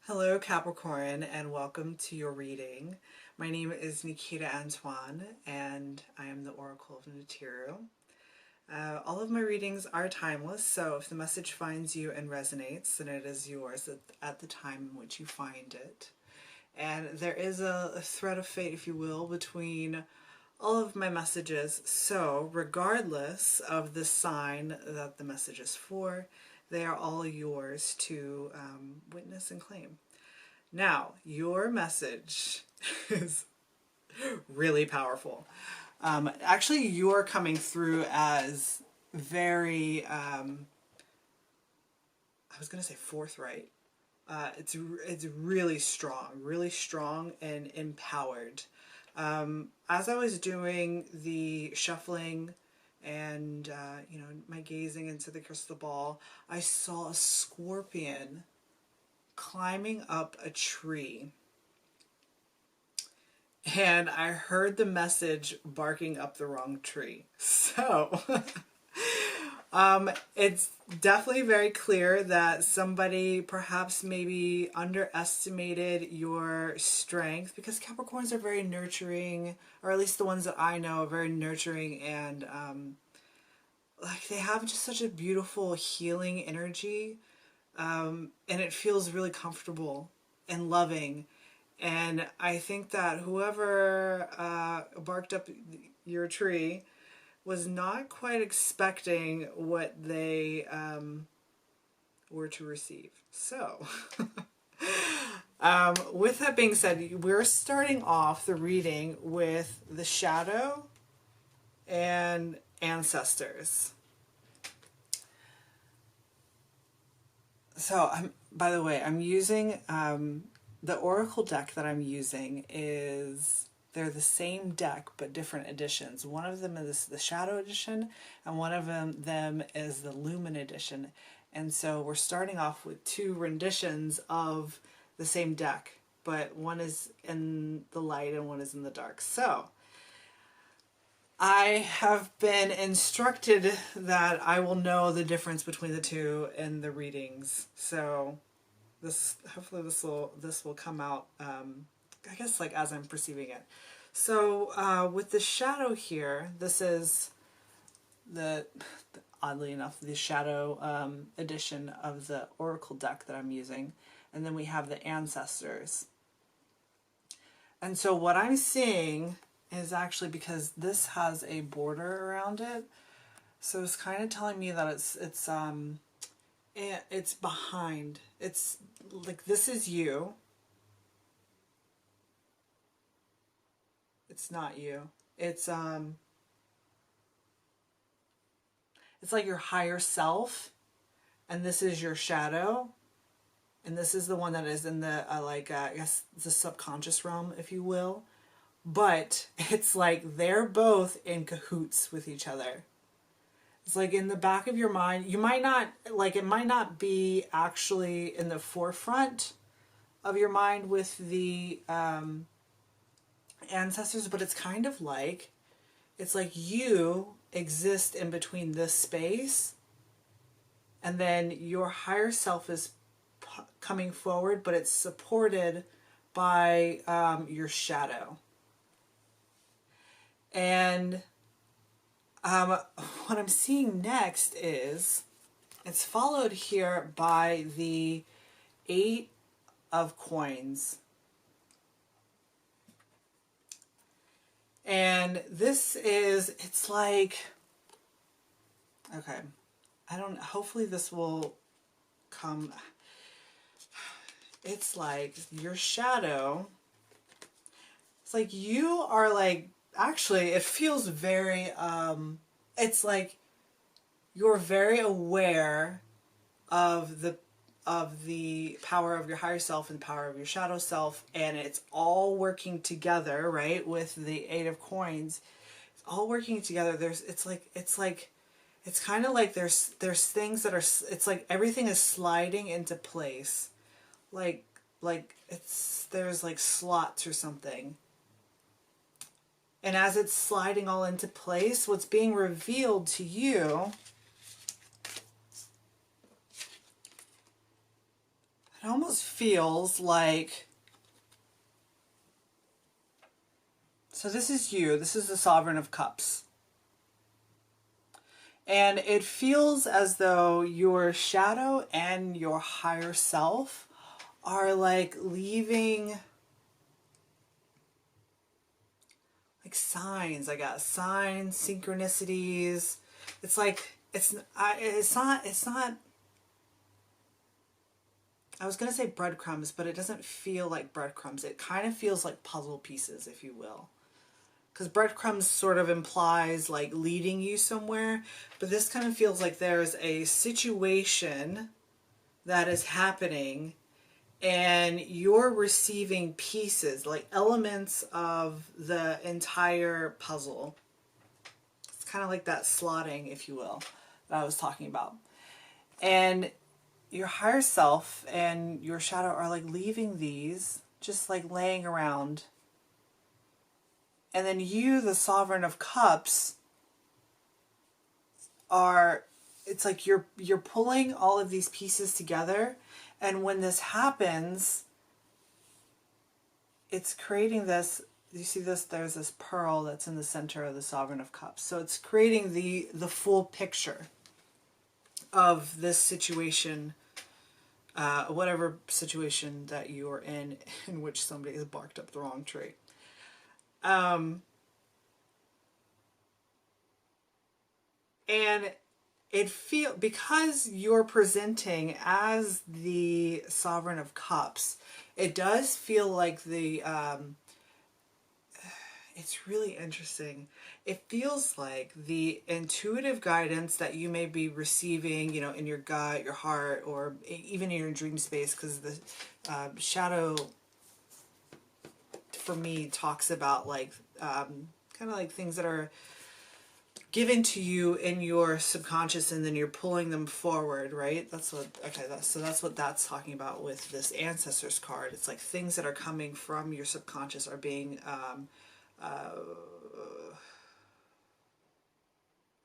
Hello, Capricorn, and welcome to your reading. My name is Nikita Antoine, and I am the Oracle of Naturu. All of my readings are timeless, so if the message finds you and resonates, then it is yours at the time in which you find it. And there is a thread of fate, if you will, between all of my messages. So, regardless of the sign that the message is for, they are all yours to witness and claim. Now, your message is really powerful. Actually, you're coming through as very, I was going to say forthright. It's really strong and empowered. As I was doing the shuffling and my gazing into the crystal ball, I saw a scorpion climbing up a tree, and I heard the message barking up the wrong tree. So it's definitely very clear that somebody perhaps maybe underestimated your strength, because Capricorns are very nurturing, or at least the ones that I know are very nurturing, and like they have just such a beautiful healing energy, and it feels really comfortable and loving. And I think that whoever barked up your tree was not quite expecting what they were to receive. So, with that being said, we're starting off the reading with the shadow and ancestors. So, by the way, I'm using the Oracle deck that I'm using they're the same deck but different editions. One of them is the Shadow Edition, and one of them is the Lumen Edition. And so we're starting off with two renditions of the same deck, but one is in the light and one is in the dark. So I have been instructed that I will know the difference between the two in the readings. So hopefully this will come out, I guess, like as I'm perceiving it. So with the shadow here, this is oddly enough, the shadow edition of the Oracle deck that I'm using. And then we have the ancestors. And so what I'm seeing is actually, because this has a border around it, so it's kind of telling me that it's behind. It's like, this is you. It's not you. It's like your higher self, and this is your shadow, and this is the one that is in the I guess the subconscious realm, if you will. But it's like they're both in cahoots with each other. It's like in the back of your mind, you might not, like, it might not be actually in the forefront of your mind with the ancestors, but it's kind of like, it's like you exist in between this space, and then your higher self is coming forward, but it's supported by your shadow. And what I'm seeing next is, it's followed here by the 8 of Coins. And this is, it's like, okay, hopefully this will come. It's like your shadow, it's like you are like, actually it feels very, it's like you're very aware of the power of your higher self and the power of your shadow self, and it's all working together, right? With the 8 of Coins, it's all working together. It's kind of like there's things that are, it's like everything is sliding into place, like there's like slots or something. And as it's sliding all into place, what's being revealed to you, I almost feels like, so this is you, this is the Sovereign of Cups. And it feels as though your shadow and your higher self are like leaving like signs, I guess. Signs, synchronicities. It's like, it's not, I was going to say breadcrumbs, but it doesn't feel like breadcrumbs. It kind of feels like puzzle pieces, if you will. Because breadcrumbs sort of implies like leading you somewhere, but this kind of feels like there's a situation that is happening and you're receiving pieces, like elements of the entire puzzle. It's kind of like that slotting, if you will, that I was talking about. And your higher self and your shadow are like leaving these, just like laying around. And then you, the Sovereign of Cups, are, it's like you're pulling all of these pieces together. And when this happens, it's creating this, you see this, there's this pearl that's in the center of the Sovereign of Cups. So it's creating the full picture of this situation, whatever situation that you're in which somebody has barked up the wrong tree. And it because you're presenting as the Sovereign of Cups, it does feel like it's really interesting. It feels like the intuitive guidance that you may be receiving, you know, in your gut, your heart, or even in your dream space, because the shadow, for me, talks about like kind of like things that are given to you in your subconscious and then you're pulling them forward, right? That's what, okay, that's what that's talking about with this Ancestors card. It's like things that are coming from your subconscious are being I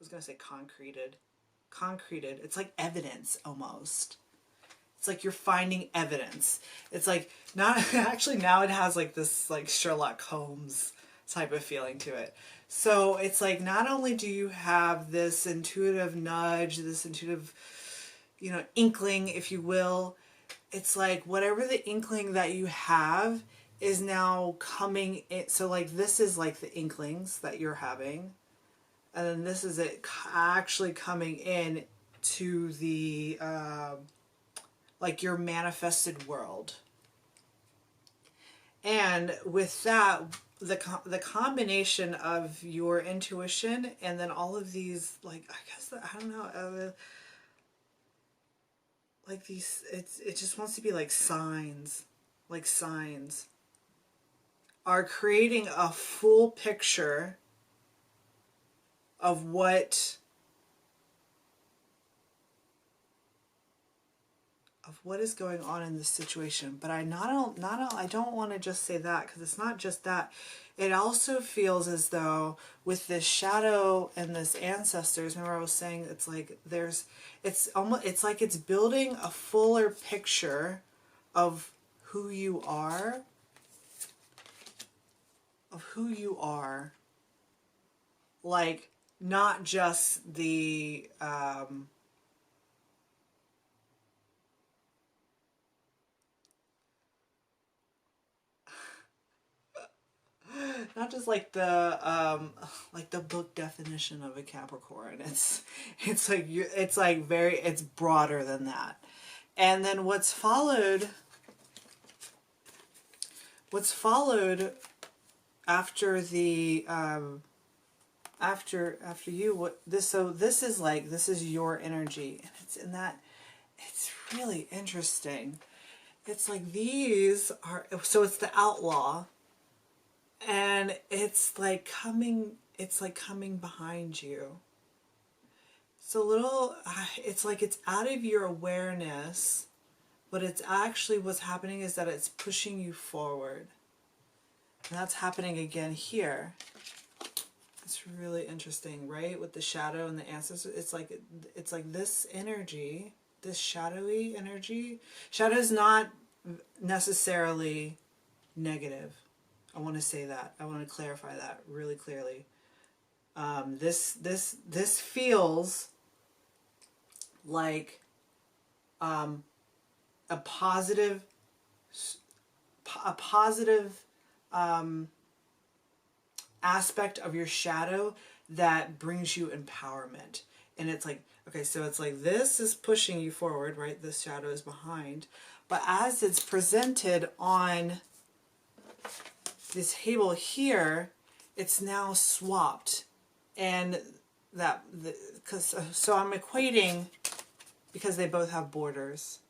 was gonna say concreted. It's like evidence almost. It's like you're finding evidence. It's like not actually, now it has like this like Sherlock Holmes type of feeling to it. So it's like not only do you have this intuitive nudge, this intuitive, you know, inkling, if you will, it's like whatever the inkling that you have is now coming in. So like this is like the inklings that you're having, and then this is it actually coming in to the like your manifested world. And with that, the combination of your intuition and then all of these, like, I guess, I don't know, like these, it just wants to be like signs are creating a full picture of what is going on in this situation. But I don't want to just say that, because it's not just that. It also feels as though with this shadow and this Ancestors, remember I was saying it's like it's like it's building a fuller picture of who you are, like not just the not just like the book definition of a Capricorn. It's like it's broader than that. And then what's followed after the after you, what this, so this is like, this is your energy, and it's in that, it's really interesting. It's like these are, so it's the Outlaw, and it's like coming behind you. It's a little, it's like it's out of your awareness, but it's actually, what's happening is that it's pushing you forward. And that's happening again here. It's really interesting, right? With the shadow and the Ancestors, it's like this energy this shadowy energy. Shadow is not necessarily negative. I want to say that. I want to clarify that really clearly. This feels like a positive aspect of your shadow that brings you empowerment. And it's like, okay, so it's like this is pushing you forward, right? This shadow is behind. But as it's presented on this table here, it's now swapped. And so I'm equating, because they both have borders.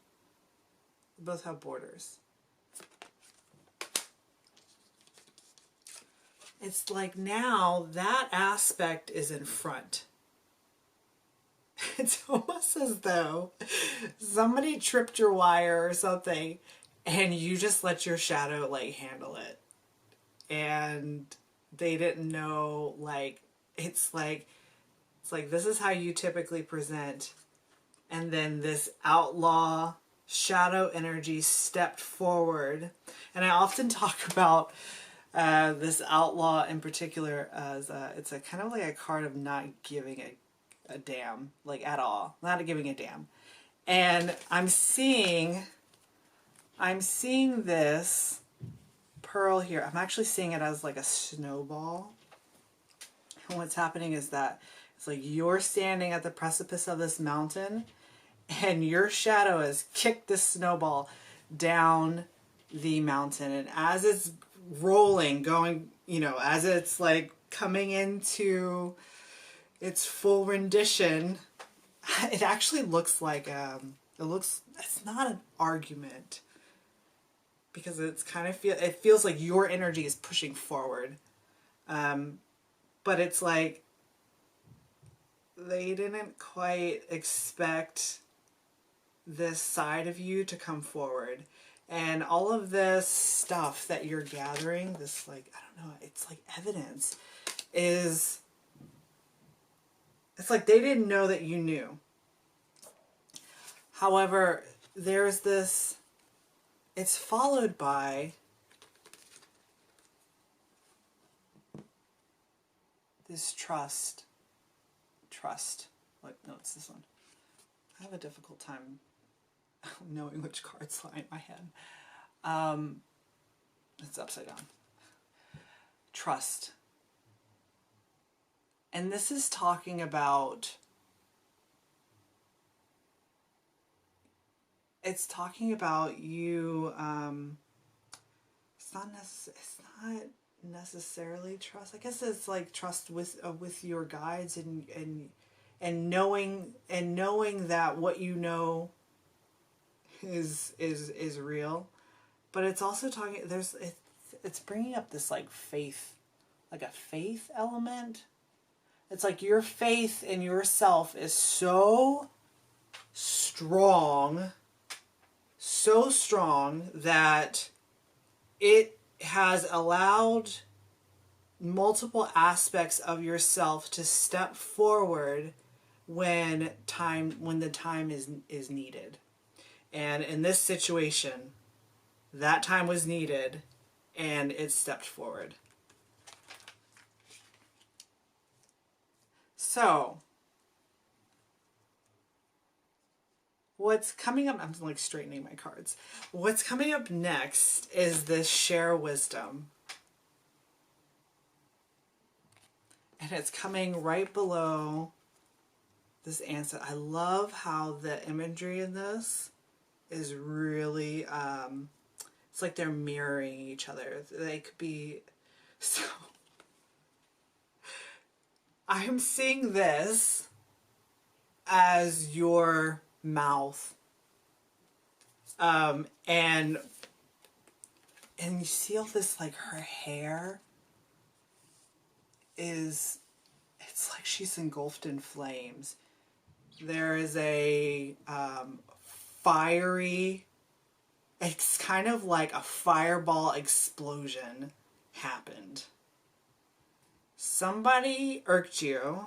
They both have borders. It's like now that aspect is in front. It's almost as though somebody tripped your wire or something and you just let your shadow like handle it. And they didn't know, like it's like this is how you typically present. And then this outlaw shadow energy stepped forward. And I often talk about this outlaw in particular as it's a kind of like a card of not giving a damn, like at all, not giving a damn. And I'm seeing this pearl here. I'm actually seeing it as like a snowball. And what's happening is that it's like you're standing at the precipice of this mountain and your shadow has kicked this snowball down the mountain. And as it's rolling, going, you know, as it's like coming into its full rendition, it actually looks like it's not an argument, because it's kind of it feels like your energy is pushing forward, but it's like they didn't quite expect this side of you to come forward. And all of this stuff that you're gathering, this like, I don't know, it's like evidence, it's like they didn't know that you knew. However, there's this, it's followed by this trust. Like, no, it's this one. I have a difficult time knowing which cards lie in my head. It's upside down. Trust. And this is talking about, it's talking about you, it's not necessarily trust. I guess it's like trust with your guides and knowing that what you know is real. But it's also talking, it's bringing up this like faith, like a faith element. It's like your faith in yourself is so strong that it has allowed multiple aspects of yourself to step forward when the time is needed. And in this situation, that time was needed and it stepped forward. So, what's coming up, I'm like straightening my cards. What's coming up next is this share wisdom. And it's coming right below this answer. I love how the imagery in this is really, it's like they're mirroring each other. They could be, so I am seeing this as your mouth, and you see all this, like her hair is, it's like she's engulfed in flames. There is a fiery, it's kind of like a fireball explosion happened. Somebody irked you.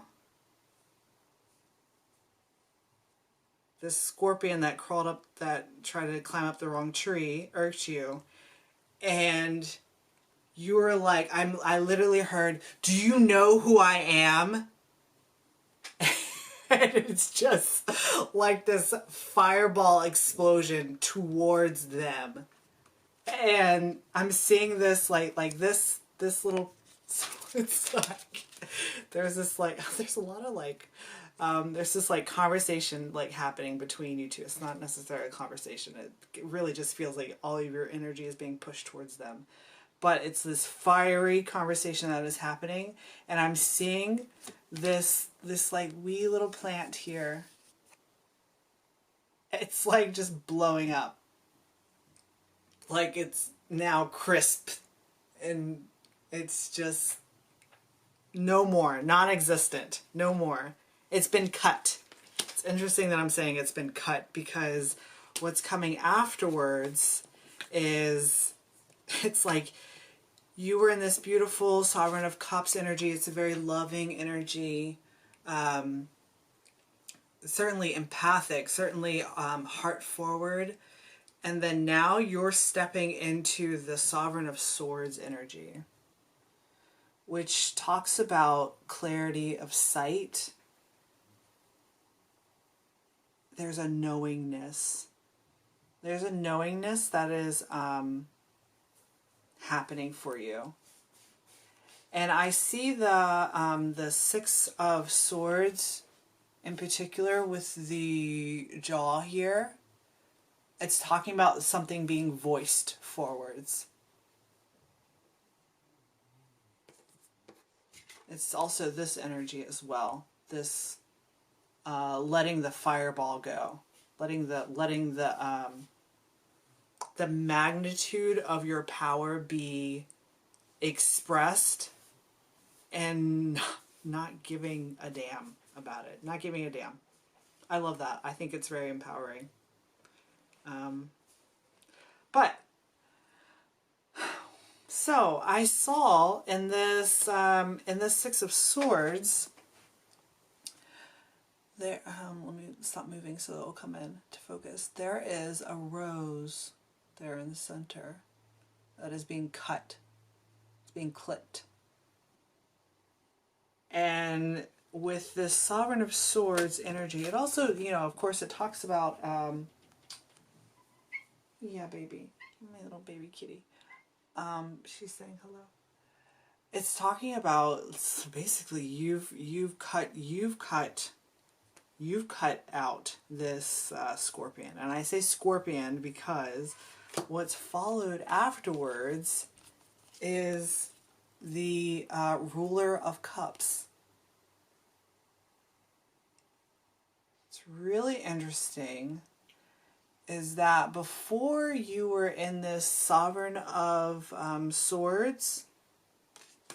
this scorpion that crawled up, that tried to climb up the wrong tree, irked you, and you were like, I literally heard, "Do you know who I am?" And it's just like this fireball explosion towards them. And I'm seeing this like this little, it's like there's this like there's a lot of like there's this like conversation like happening between you two. It's not necessarily a conversation. It really just feels like all of your energy is being pushed towards them. But it's this fiery conversation that is happening, and I'm seeing this like wee little plant here. It's like just blowing up. Like it's now crisp, and it's just no more, non-existent, no more. It's been cut. It's interesting that I'm saying it's been cut, because what's coming afterwards is, it's like you were in this beautiful Sovereign of Cups energy. It's a very loving energy, certainly empathic, certainly heart forward. And then now you're stepping into the Sovereign of Swords energy, which talks about clarity of sight. There's a knowingness. There's a knowingness that is happening for you. And I see the Six of Swords in particular with the jaw here. It's talking about something being voiced forwards. It's also this energy as well. This letting the fireball go, letting the magnitude of your power be expressed, and not giving a damn about it. Not giving a damn. I love that. I think it's very empowering. But so I saw in this Six of Swords there. Let me stop moving so it'll come in to focus. There is a rose there in the center that is being cut. It's being clipped. And with this Sovereign of Swords energy, it also, you know, of course, it talks about, yeah, baby, my little baby kitty. She's saying hello. It's talking about, so basically you've cut out this scorpion. And I say scorpion because what's followed afterwards is the Ruler of Cups. It's really interesting is that before you were in this Sovereign of Swords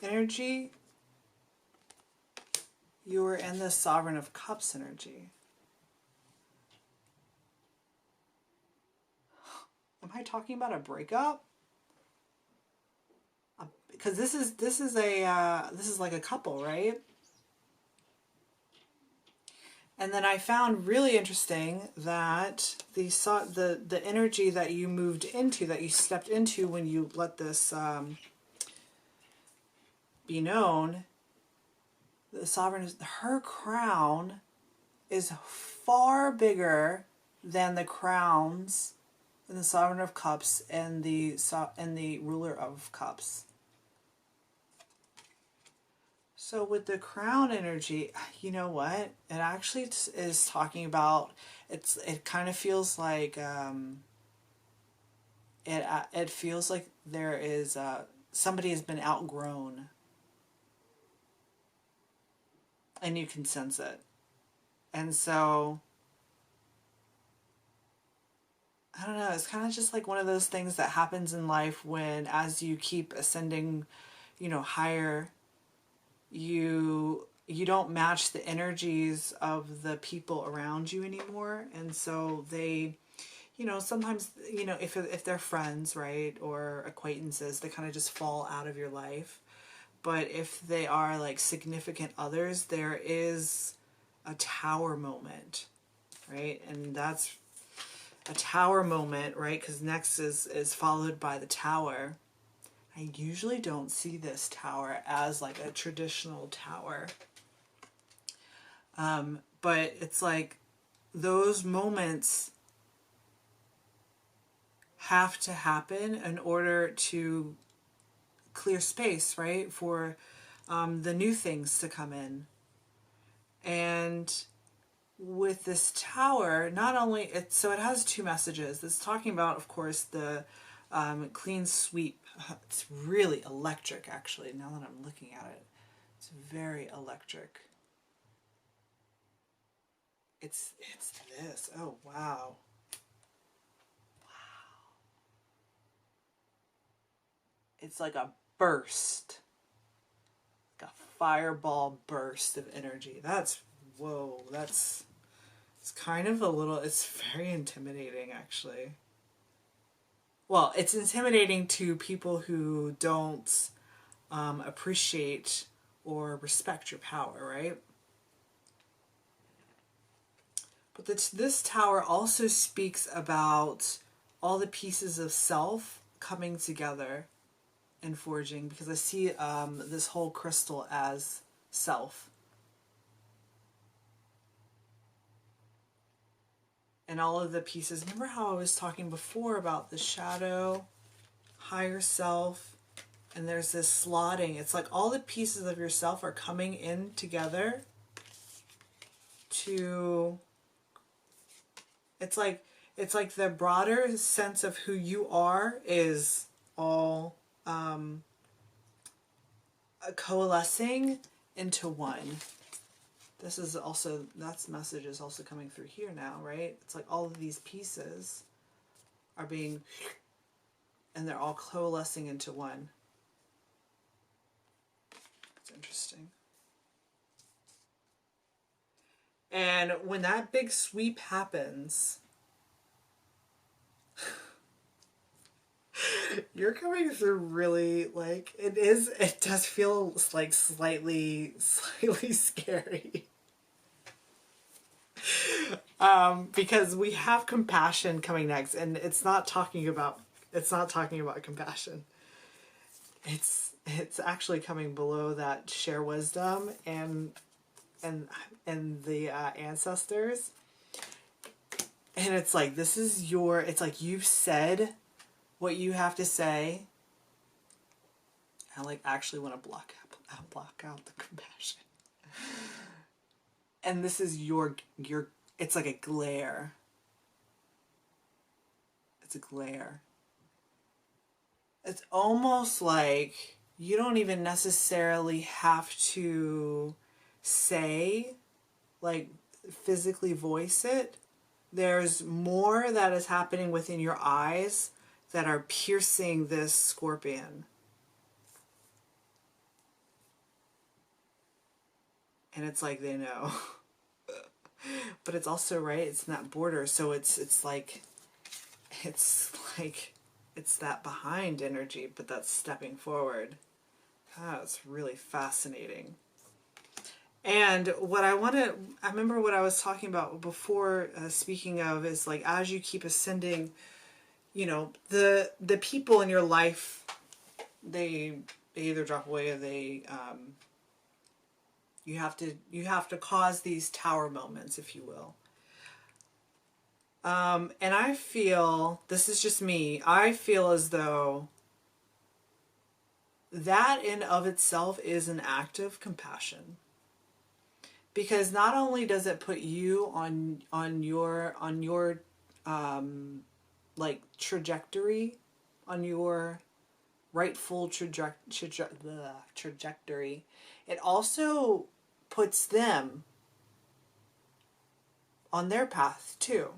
energy, you were in the Sovereign of Cups energy. Am I talking about a breakup? Because this is like a couple, right? And then I found really interesting that the energy that you moved into, that you stepped into when you let this be known, the Sovereign, her crown is far bigger than the crowns in the Sovereign of Cups and the Ruler of Cups. So with the crown energy, you know what? It actually is talking about, it kind of feels like it feels like there is somebody has been outgrown, and you can sense it. And so I don't know, it's kind of just like one of those things that happens in life when, as you keep ascending, you know, higher, you don't match the energies of the people around you anymore. And so they, you know, sometimes, you know, if they're friends, right, or acquaintances, they kind of just fall out of your life. But if they are like significant others, there is a tower moment. right? And that's a tower moment, right? Because next is followed by the tower. I usually don't see this tower as like a traditional tower. But it's like those moments have to happen in order to clear space, right? For the new things to come in. And with this tower, not only so it has two messages. It's talking about, of course, the clean sweep. It's really electric, actually. Now that I'm looking at it, it's very electric. It's this. Oh wow, it's like a burst, like a fireball burst of energy. That's whoa. It's kind of a little. It's very intimidating, actually. Well, it's intimidating to people who don't appreciate or respect your power, right? But this tower also speaks about all the pieces of self coming together and forging, because I see this whole crystal as self. And all of the pieces. Remember how I was talking before about the shadow, higher self, and there's this slotting. It's like all the pieces of yourself are coming in together to... It's like the broader sense of who you are is all coalescing into one. This is also, that's message is also coming through here now, right? It's like all of these pieces are being, and they're all coalescing into one. It's interesting. And when that big sweep happens, you're coming through really, like, it does feel like slightly scary. Because we have compassion coming next, and it's not talking about compassion. It's actually coming below that share wisdom and the ancestors. And it's like, this is your, it's like you've said what you have to say. I like actually want to block out the compassion. And this is your it's like a glare. It's a glare. It's almost like you don't even necessarily have to say, like, physically voice it. There's more that is happening within your eyes that are piercing this scorpion. And it's like they know. But it's also, right, it's in that border, so it's like it's that behind energy, but that's stepping forward. It's really fascinating. And what I remember what I was talking about before, speaking of, is like, as you keep ascending, you know, the people in your life, they either drop away or they you have to cause these tower moments, if you will. And I feel, this is just me, I feel as though that in of itself is an act of compassion. Because not only does it put you on your like trajectory, on your rightful trajectory, it also puts them on their path too.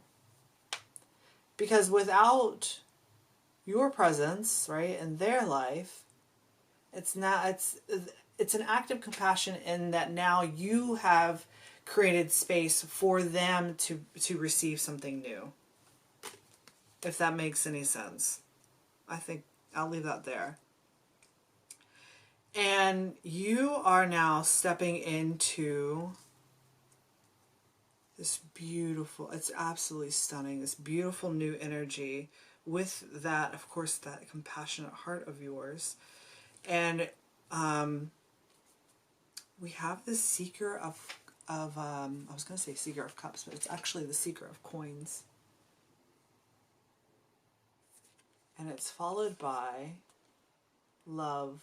Because without your presence, right, in their life, it's an act of compassion in that now you have created space for them to receive something new. If that makes any sense. I think I'll leave that there. And you are now stepping into This beautiful, it's absolutely stunning, this beautiful new energy with that, of course, that compassionate heart of yours. And we have the seeker of I was going to say seeker of cups, but it's actually the seeker of coins. And it's followed by love.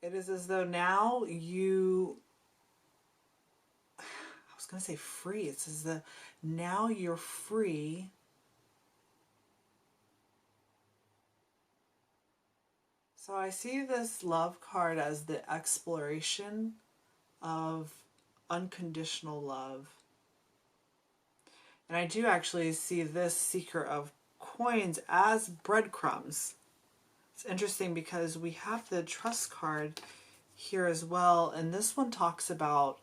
It is as though now you, I was going to say free. It's as though now you're free So I see this love card as the exploration of unconditional love. And I do actually see this seeker of coins as breadcrumbs. It's interesting because we have the trust card here as well. And this one talks about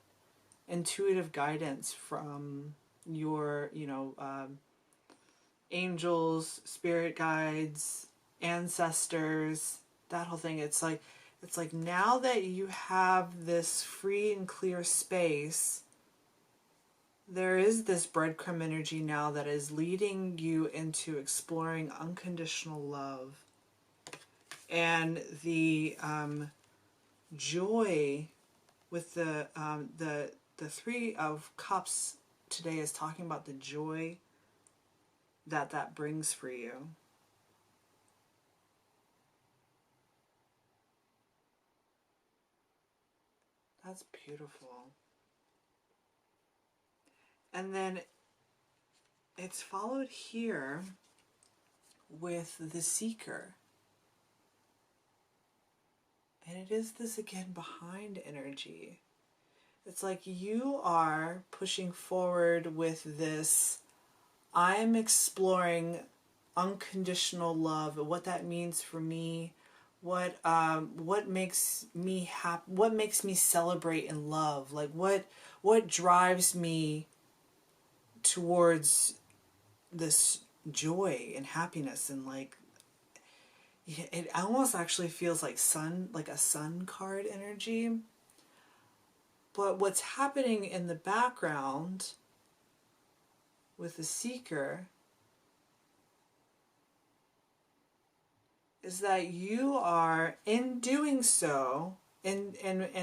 intuitive guidance from your, angels, spirit guides, ancestors, that whole thing. It's like now that you have this free and clear space, there is this breadcrumb energy now that is leading you into exploring unconditional love. And the joy with the Three of Cups today is talking about the joy that brings for you. That's beautiful. And then it's followed here with the Seeker. And it is this again behind energy. It's like you are pushing forward with this, I'm exploring unconditional love, what that means for me, what makes me happy, what makes me celebrate in love, like what drives me towards this joy and happiness. And like it almost actually feels like a sun card energy. But what's happening in the background with the Seeker is that you are, in doing so, and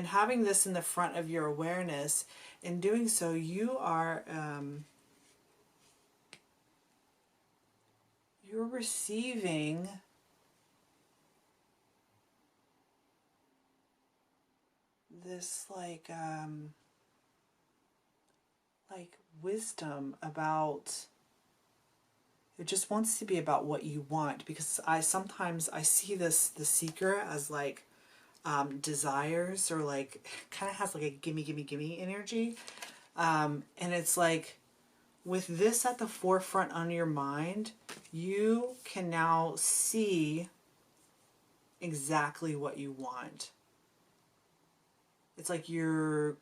having this in the front of your awareness, in doing so, you are you're receiving this like wisdom about, it just wants to be about what you want. Because sometimes I see the Seeker as like desires, or like kind of has like a gimme gimme gimme energy, and it's like with this at the forefront on your mind, you can now see exactly what you want. It's like you're,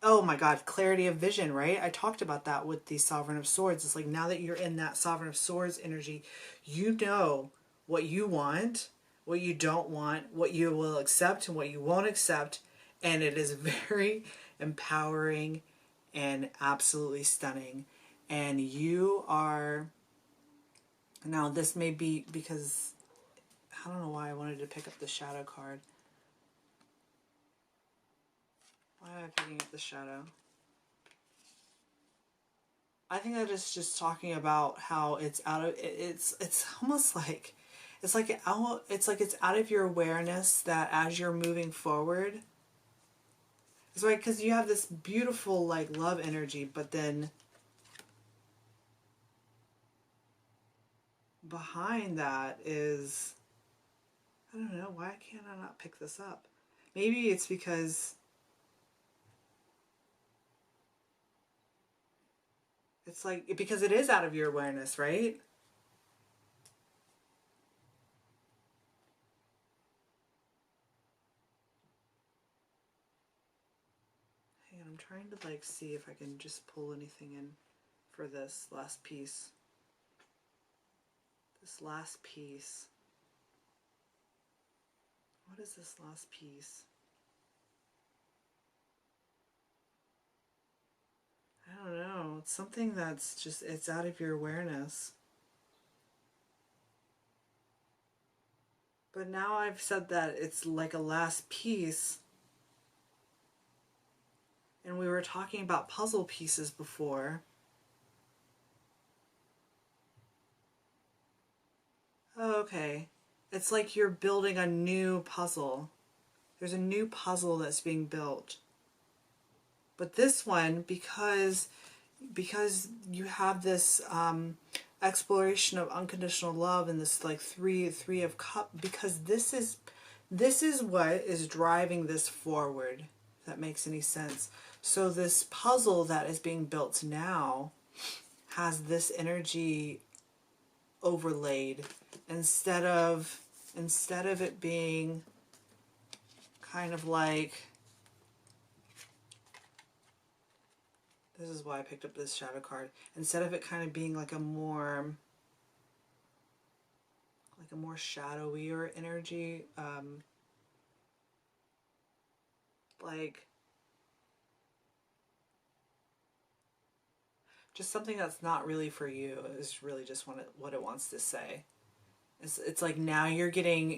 oh my God, clarity of vision, right? I talked about that with the Sovereign of Swords. It's like now that you're in that Sovereign of Swords energy, you know what you want, what you don't want, what you will accept and what you won't accept. And it is very empowering and absolutely stunning. And you are, now this may be because, I don't know why I wanted to pick up the Shadow card. Why am I picking up the Shadow? I think that it's just talking about how it's out of, it's almost like it's out of your awareness, that as you're moving forward, it's right, because you have this beautiful like love energy, but then behind that is, I don't know, why can't I not pick this up? Maybe it's because it's like, because it is out of your awareness, right? Hang on, I'm trying to like see if I can just pull anything in for this last piece. This last piece. What is this last piece? I don't know. It's something that's just, it's out of your awareness. But now I've said that it's like a last piece. And we were talking about puzzle pieces before. Oh, okay. It's like you're building a new puzzle. There's a new puzzle that's being built. But this one, because you have this exploration of unconditional love and this like three of cup, because this is what is driving this forward, if that makes any sense. So this puzzle that is being built now has this energy overlaid, instead of it being kind of like, this is why I picked up this shadow card, instead of it kind of being like a more shadowier energy, like just something that's not really for you, is really just what it wants to say. It's like now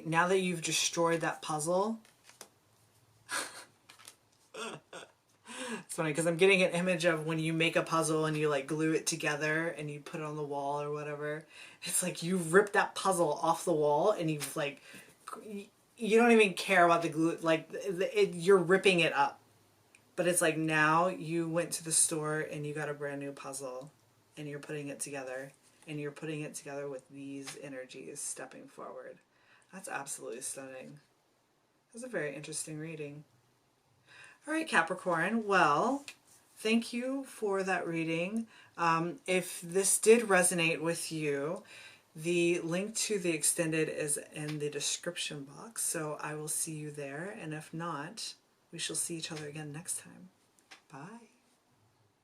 now that you've destroyed that puzzle. It's funny because I'm getting an image of when you make a puzzle and you like glue it together and you put it on the wall or whatever. It's like you rip that puzzle off the wall and you've like, you don't even care about the glue, like you're ripping it up. But it's like now you went to the store and you got a brand new puzzle and you're putting it together, and you're putting it together with these energies stepping forward. That's absolutely stunning. That's a very interesting reading. All right, Capricorn. Well, thank you for that reading. If this did resonate with you, the link to the extended is in the description box, so I will see you there. And if not, we shall see each other again next time. Bye.